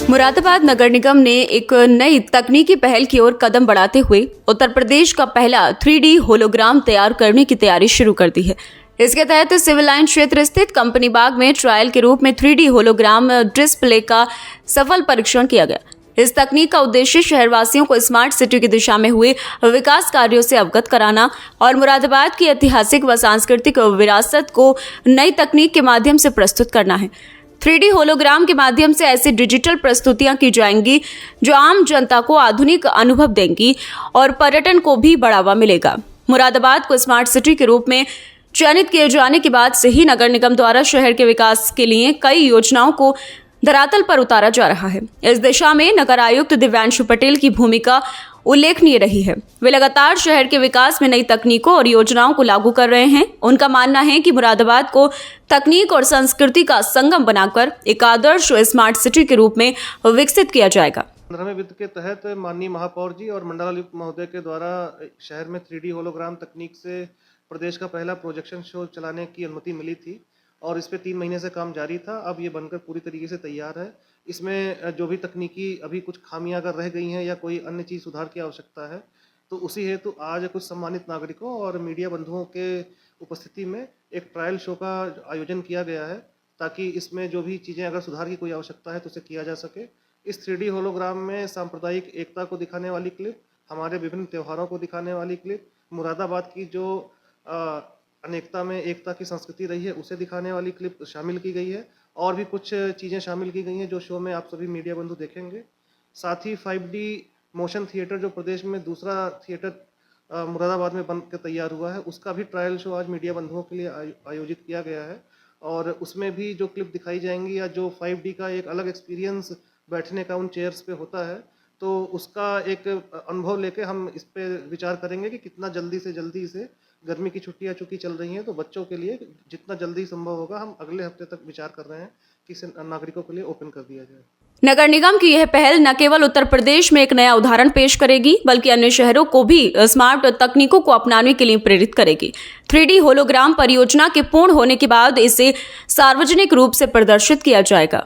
मुरादाबाद नगर निगम ने एक नई तकनीकी पहल की ओर कदम बढ़ाते हुए उत्तर प्रदेश का पहला 3D होलोग्राम तैयार करने की तैयारी शुरू कर दी है। इसके तहत सिविल लाइन क्षेत्र स्थित कंपनी बाग में ट्रायल के रूप में 3D होलोग्राम डिस्प्ले का सफल परीक्षण किया गया। इस तकनीक का उद्देश्य शहरवासियों को स्मार्ट सिटी की दिशा में हुए विकास कार्यों से अवगत कराना और मुरादाबाद की ऐतिहासिक व सांस्कृतिक विरासत को नई तकनीक के माध्यम से प्रस्तुत करना है। 3D होलोग्राम के माध्यम से ऐसी डिजिटल प्रस्तुतियां की जाएंगी जो आम जनता को आधुनिक अनुभव देंगी और पर्यटन को भी बढ़ावा मिलेगा। मुरादाबाद को स्मार्ट सिटी के रूप में चयनित किए जाने के बाद से ही नगर निगम द्वारा शहर के विकास के लिए कई योजनाओं को धरातल पर उतारा जा रहा है। इस दिशा में नगर आयुक्त दिव्यांशु पटेल की भूमिका उल्लेखनीय रही है। वे लगातार शहर के विकास में नई तकनीकों और योजनाओं को लागू कर रहे हैं। उनका मानना है कि मुरादाबाद को तकनीक और संस्कृति का संगम बनाकर एक आदर्श स्मार्ट सिटी के रूप में विकसित किया जाएगा। 15वें वित्त के तहत माननीय महापौर जी और मंडलायुक्त महोदय के द्वारा शहर में 3D होलोग्राम तकनीक से प्रदेश का पहला प्रोजेक्शन शो चलाने की अनुमति मिली थी और इस पे 3 महीने से काम जारी था। अब ये बनकर पूरी तरीके से तैयार है। इसमें जो भी तकनीकी अभी कुछ खामियां अगर रह गई हैं या कोई अन्य चीज़ सुधार की आवश्यकता है तो उसी हेतु आज कुछ सम्मानित नागरिकों और मीडिया बंधुओं के उपस्थिति में एक ट्रायल शो का आयोजन किया गया है ताकि इसमें जो भी चीज़ें अगर सुधार की कोई आवश्यकता है तो उसे किया जा सके। इस 3D होलोग्राम में सांप्रदायिक एकता को दिखाने वाली क्लिप, हमारे विभिन्न त्योहारों को दिखाने वाली क्लिप, मुरादाबाद की जो अनेकता में एकता की संस्कृति रही है उसे दिखाने वाली क्लिप शामिल की गई है और भी कुछ चीज़ें शामिल की गई हैं जो शो में आप सभी मीडिया बंधु देखेंगे। साथ ही 5D मोशन थिएटर जो प्रदेश में दूसरा थिएटर मुरादाबाद में बन के तैयार हुआ है उसका भी ट्रायल शो आज मीडिया बंधुओं के लिए आयोजित किया गया है और उसमें भी जो क्लिप दिखाई जाएंगी या जो 5D का एक अलग एक्सपीरियंस बैठने का उन चेयर्स पे होता है तो उसका एक अनुभव लेके हम इस पे विचार करेंगे कि कितना जल्दी से जल्दी इसे, गर्मी की छुट्टियां चूँकि चल रही हैं तो बच्चों के लिए जितना जल्दी संभव होगा हम अगले हफ्ते तक विचार कर रहे हैं कि इसे नागरिकों के लिए ओपन कर दिया जाए। नगर निगम की यह पहल न केवल उत्तर प्रदेश में एक नया उदाहरण पेश करेगी बल्कि अन्य शहरों को भी स्मार्ट तकनीकों को अपनाने के लिए प्रेरित करेगी। 3D होलोग्राम परियोजना के पूर्ण होने के बाद इसे सार्वजनिक रूप से प्रदर्शित किया जाएगा।